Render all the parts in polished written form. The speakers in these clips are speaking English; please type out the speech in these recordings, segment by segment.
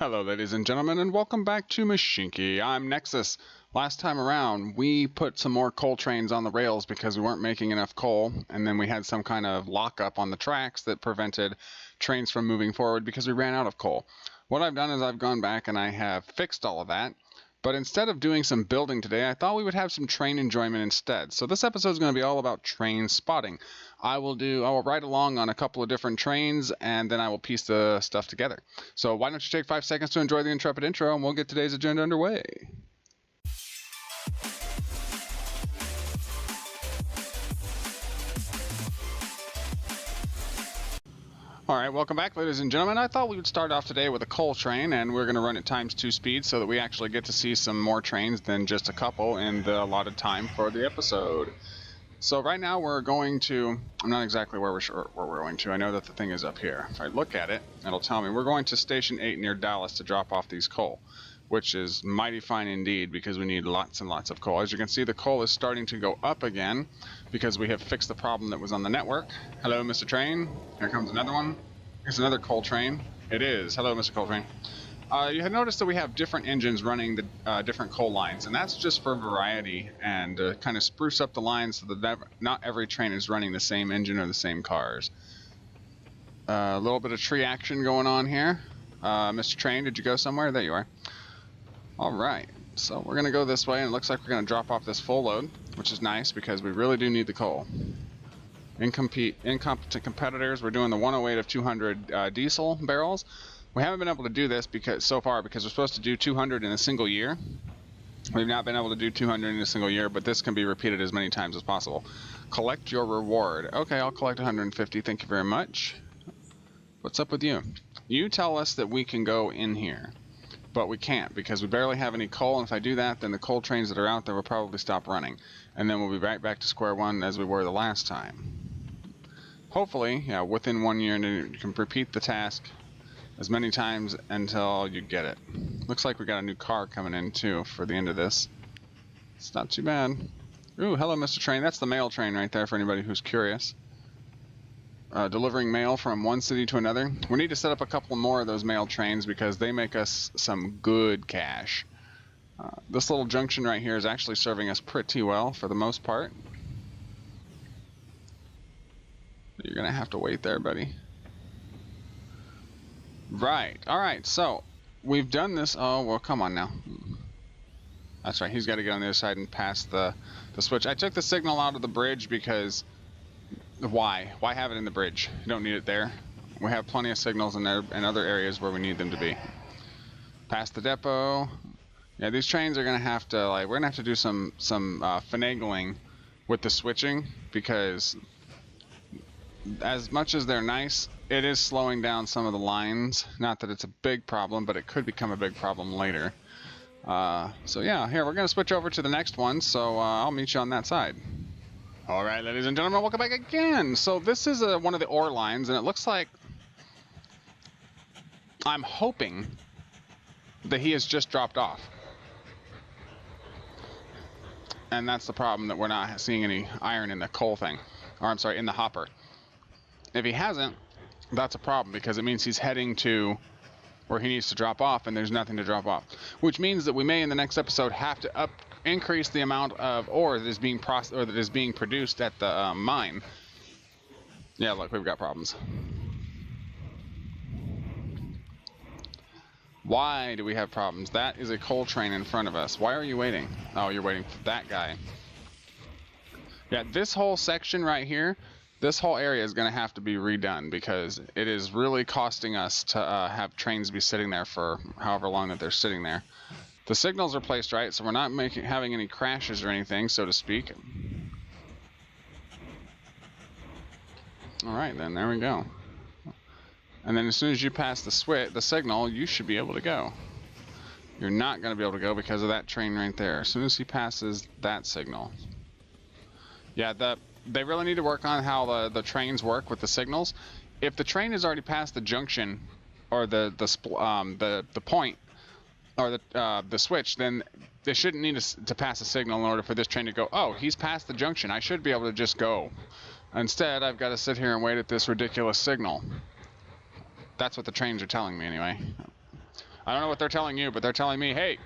Hello ladies and gentlemen, and welcome back to Mashinky. I'm Nexxus. Last time around we put some more coal trains on the rails because we weren't making enough coal, and then we had some kind of lockup on the tracks that prevented trains from moving forward because we ran out of coal. What I've done is I've gone back and I have fixed all of that, but instead of doing some building today, I thought we would have some train enjoyment instead. So this episode is going to be all about train spotting. I will ride along on a couple of different trains, and then I will piece the stuff together. So why don't you take 5 seconds to enjoy the intrepid intro, and we'll get today's agenda underway. Alright, welcome back ladies and gentlemen. I thought we would start off today with a coal train, and we're going to run it ×2 speed so that we actually get to see some more trains than just a couple in the allotted time for the episode. So right now we're going to, I'm not exactly where we're going to. I know that the thing is up here. If I look at it, it'll tell me we're going to Station 8 near Dallas to drop off these coal, which is mighty fine indeed because we need lots and lots of coal. As you can see, the coal is starting to go up again because we have fixed the problem that was on the network. Hello, Mr. Train. Here comes another one. Here's another coal train. It is. Hello, Mr. Coal Train. You had noticed that we have different engines running the different coal lines, and that's just for variety and kind of spruce up the lines so that not every train is running the same engine or the same cars. A little bit of tree action going on here. Mr. Train, did you go somewhere? There you are. Alright, so we're going to go this way, and it looks like we're going to drop off this full load, which is nice because we really do need the coal. Incompetent competitors, we're doing the 108 of 200 diesel barrels. We haven't been able to do this so far because we're supposed to do 200 in a single year. We've not been able to do 200 in a single year, but this can be repeated as many times as possible. Collect your reward. Okay, I'll collect 150, thank you very much. What's up with you? You tell us that we can go in here, but we can't because we barely have any coal, and if I do that, then the coal trains that are out there will probably stop running, and then we'll be right back to square one as we were the last time. Hopefully, yeah, within 1 year, and you can repeat the task as many times until you get it. Looks like we got a new car coming in too for the end of this. It's not too bad. Ooh, hello Mr. Train. That's the mail train right there for anybody who's curious. Delivering mail from one city to another. We need to set up a couple more of those mail trains because they make us some good cash. This little junction right here is actually serving us pretty well for the most part. You're gonna have to wait there, buddy. Right, alright, so we've done this. Oh, well, come on now. That's right, he's got to get on the other side and pass the switch. I took the signal out of the bridge because why? Why have it in the bridge? You don't need it there. We have plenty of signals in there and other areas where we need them to be. Past the depot. Yeah, these trains are gonna have to, like, we're gonna have to do some finagling with the switching because as much as they're nice, it is slowing down some of the lines. Not that it's a big problem, but it could become a big problem later. So yeah, here, we're going to switch over to the next one, so I'll meet you on that side. Alright, ladies and gentlemen, welcome back again. So this is one of the ore lines, and it looks like I'm hoping that he has just dropped off. And that's the problem, that we're not seeing any iron in the coal thing. Or I'm sorry, in the hopper. If he hasn't, that's a problem because it means he's heading to where he needs to drop off and there's nothing to drop off. Which means that we may in the next episode have to increase the amount of ore that is being produced at the mine. Yeah, look, we've got problems. Why do we have problems? That is a coal train in front of us. Why are you waiting? Oh, you're waiting for that guy. Yeah, this whole section right here, this whole area is going to have to be redone because it is really costing us to have trains be sitting there for however long that they're sitting there. The signals are placed right, so we're not having any crashes or anything, so to speak. Alright then, there we go. And then as soon as you pass the signal, you should be able to go. You're not going to be able to go because of that train right there. As soon as he passes that signal. Yeah, they really need to work on how the trains work with the signals. If the train has already passed the junction or the point or the switch, then they shouldn't need to pass a signal in order for this train to go, oh, he's passed the junction, I should be able to just go. Instead, I've got to sit here and wait at this ridiculous signal. That's what the trains are telling me anyway. I don't know what they're telling you, but they're telling me, hey,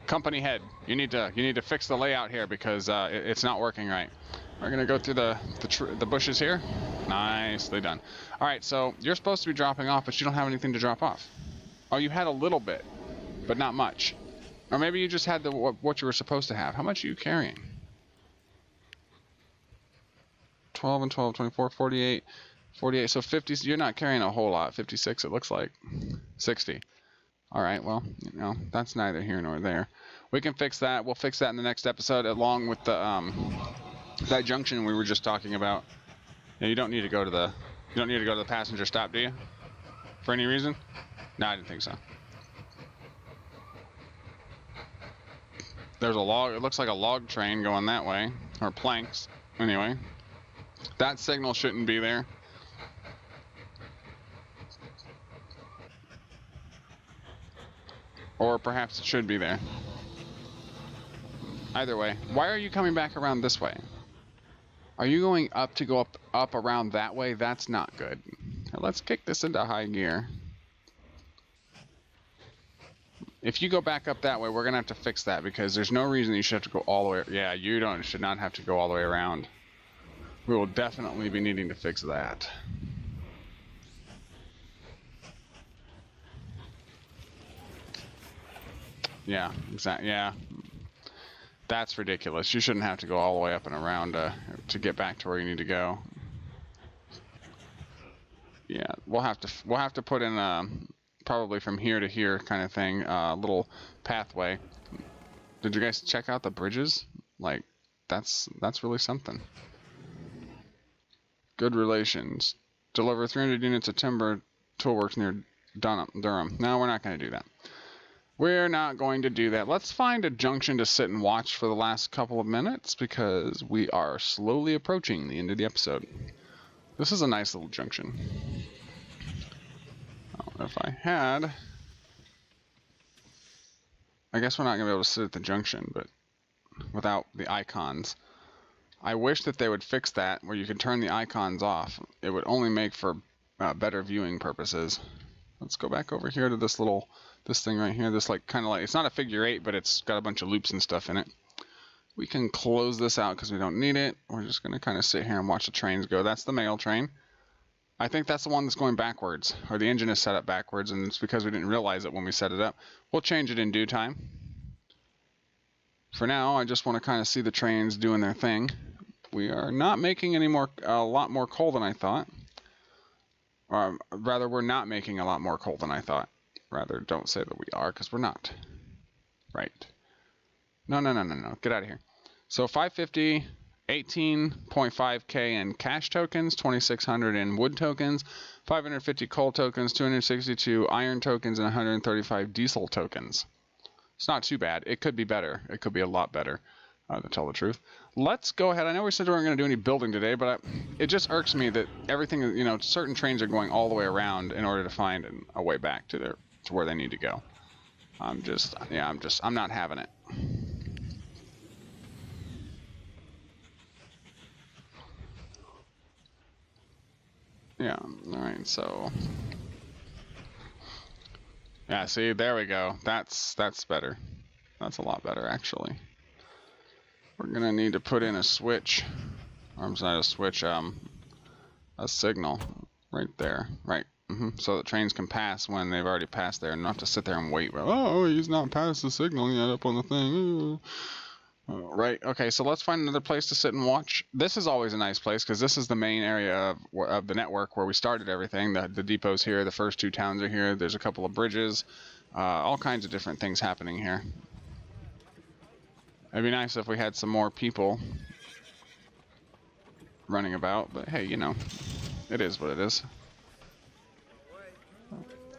company head, you need to fix the layout here because it's not working right. We're gonna go through the bushes here. Nicely done. All right, so you're supposed to be dropping off, but you don't have anything to drop off. Oh, you had a little bit, but not much. Or maybe you just had what you were supposed to have. How much are you carrying? 12 and 12, 24, 48, 48. So 50. You're not carrying a whole lot. 56, it looks like. 60. All right, well, you know, that's neither here nor there. We can fix that. We'll fix that in the next episode, along with the that junction we were just talking about. Yeah, you don't need to go to the passenger stop, do you? For any reason? No, I didn't think so. There's a log. It looks like a log train going that way, or planks. Anyway, that signal shouldn't be there. Or perhaps it should be there. Either way, why are you coming back around this way? Are you going up to go up around that way? That's not good. Let's kick this into high gear. If you go back up that way, we're gonna have to fix that because there's no reason you should have to go all the way. Yeah, you should not have to go all the way around. We will definitely be needing to fix that. Yeah, exactly. Yeah, that's ridiculous. You shouldn't have to go all the way up and around to get back to where you need to go. Yeah, we'll have to put in probably from here to here kind of thing, a little pathway. Did you guys check out the bridges? Like, that's really something. Good relations. Deliver 300 units of timber toolworks near Durham. No, we're not going to do that. We're not going to do that. Let's find a junction to sit and watch for the last couple of minutes because we are slowly approaching the end of the episode. This is a nice little junction. If I had... I guess we're not going to be able to sit at the junction, but without the icons. I wish that they would fix that where you could turn the icons off. It would only make for better viewing purposes. Let's go back over here to this thing right here. This kind of like, it's not a figure 8, but it's got a bunch of loops and stuff in it. We can close this out because we don't need it. We're just going to kind of sit here and watch the trains go. That's the mail train. I think that's the one that's going backwards, or the engine is set up backwards, and it's because we didn't realize it when we set it up. We'll change it in due time. For now, I just want to kind of see the trains doing their thing. We are not making a lot more coal than I thought. Or rather, we're not making a lot more coal than I thought. Rather, don't say that we are, because we're not. Right. No. Get out of here. So 550, 18.5k in cash tokens, 2,600 in wood tokens, 550 coal tokens, 262 iron tokens, and 135 diesel tokens. It's not too bad. It could be better. It could be a lot better, to tell the truth. Let's go ahead. I know we said we weren't going to do any building today, but it just irks me that everything, you know, certain trains are going all the way around in order to find a way back to where they need to go. I'm not having it. Yeah, alright, so... Yeah, see, there we go. That's better. That's a lot better, actually. We're gonna need to put in a switch. Or not a switch, a signal. Right there. Right. So the trains can pass when they've already passed there and not have to sit there and wait. Oh, he's not passed the signal yet up on the thing. Right, okay, so let's find another place to sit and watch. This is always a nice place because this is the main area of the network where we started everything. The depot's here, the first 2 towns are here, there's a couple of bridges, all kinds of different things happening here. It'd be nice if we had some more people running about, but hey, you know, it is what it is.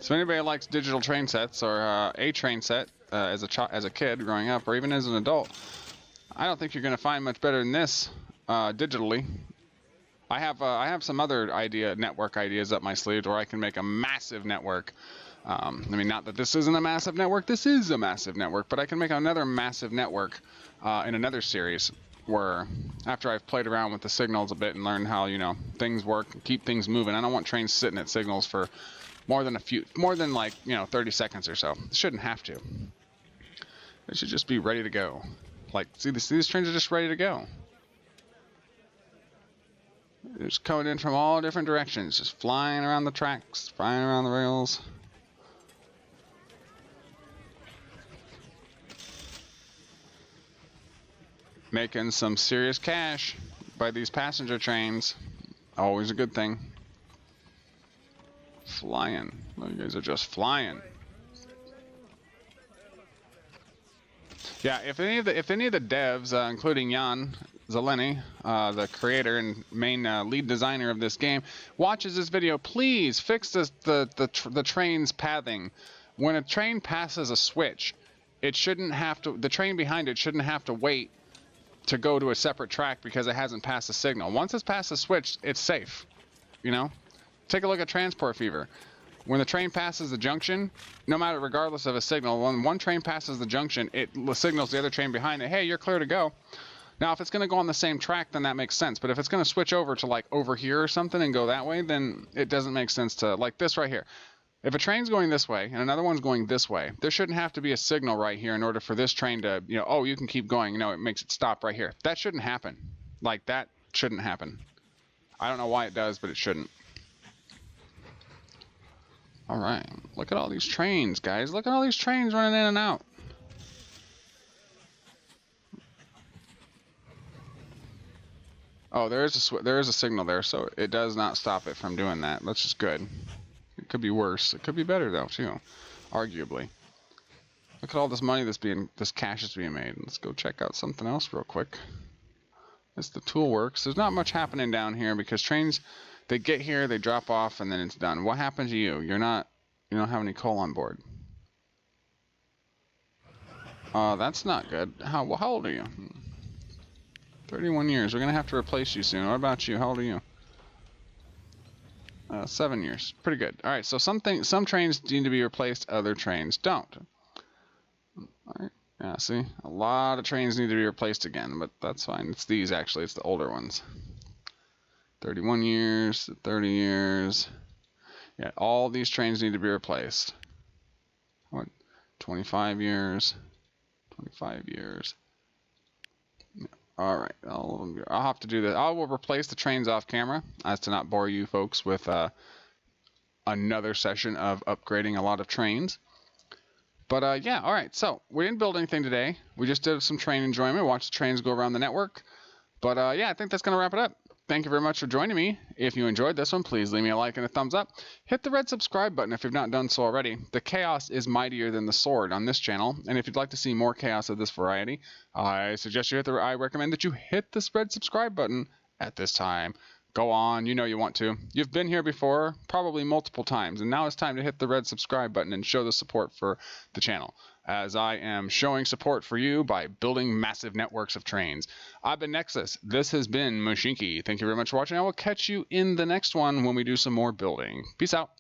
So anybody that likes digital train sets or a train set as a kid growing up or even as an adult, I don't think you're going to find much better than this digitally. I have some other network ideas up my sleeve where I can make a massive network. I mean, not that this isn't a massive network. This is a massive network, but I can make another massive network in another series where after I've played around with the signals a bit and learned how, you know, things work and keep things moving. I don't want trains sitting at signals for more than like, 30 seconds or so. It shouldn't have to. It should just be ready to go. Like, see, these trains are just ready to go. They're just coming in from all different directions, just flying around the tracks, flying around the rails. Making some serious cash by these passenger trains. Always a good thing. Flying. Oh, you guys are just flying. Yeah, if any of the devs, including Jan Zeleny, the creator and main lead designer of this game, watches this video, please fix the train's pathing. When a train passes a switch, it shouldn't have to. The train behind it shouldn't have to wait to go to a separate track because it hasn't passed a signal. Once it's past the switch, it's safe. You know, take a look at Transport Fever. When the train passes the junction, no matter, regardless of a signal, when one train passes the junction, it signals the other train behind it, hey, you're clear to go. Now, if it's going to go on the same track, then that makes sense. But if it's going to switch over to like over here or something and go that way, then it doesn't make sense to, like this right here. If a train's going this way and another one's going this way, there shouldn't have to be a signal right here in order for this train to, oh, you can keep going. It makes it stop right here. That shouldn't happen. Like, that shouldn't happen. I don't know why it does, but it shouldn't. All right, look at all these trains, guys. Look at all these trains running in and out. Oh, there is a signal there, so it does not stop it from doing that. That's just good. It could be worse. It could be better though, too, arguably. Look at all this money this cash is being made. Let's go check out something else real quick. It's the tool works. There's not much happening down here because trains, they get here, they drop off, and then it's done. What happened to you? You don't have any coal on board. That's not good. How old are you? 31 years. We're gonna have to replace you soon. What about you? How old are you? 7 years. Pretty good. All right. So some trains need to be replaced. Other trains don't. All right. Yeah. See, a lot of trains need to be replaced again, but that's fine. It's these actually. It's the older ones. 31 years, 30 years. Yeah, all these trains need to be replaced. What? 25 years. 25 years. Yeah. All right. I'll have to do that. I will replace the trains off camera as to not bore you folks with another session of upgrading a lot of trains. But yeah, all right. So we didn't build anything today. We just did some train enjoyment. Watched the trains go around the network. But yeah, I think that's going to wrap it up. Thank you very much for joining me. If you enjoyed this one, please leave me a like and a thumbs up. Hit the red subscribe button if you've not done so already. The chaos is mightier than the sword on this channel. And if you'd like to see more chaos of this variety, I recommend that you hit this red subscribe button at this time. Go on, you know you want to. You've been here before, probably multiple times, and now it's time to hit the red subscribe button and show the support for the channel, as I am showing support for you by building massive networks of trains. I've been Nexxus. This has been Mashinky. Thank you very much for watching. I will catch you in the next one when we do some more building. Peace out.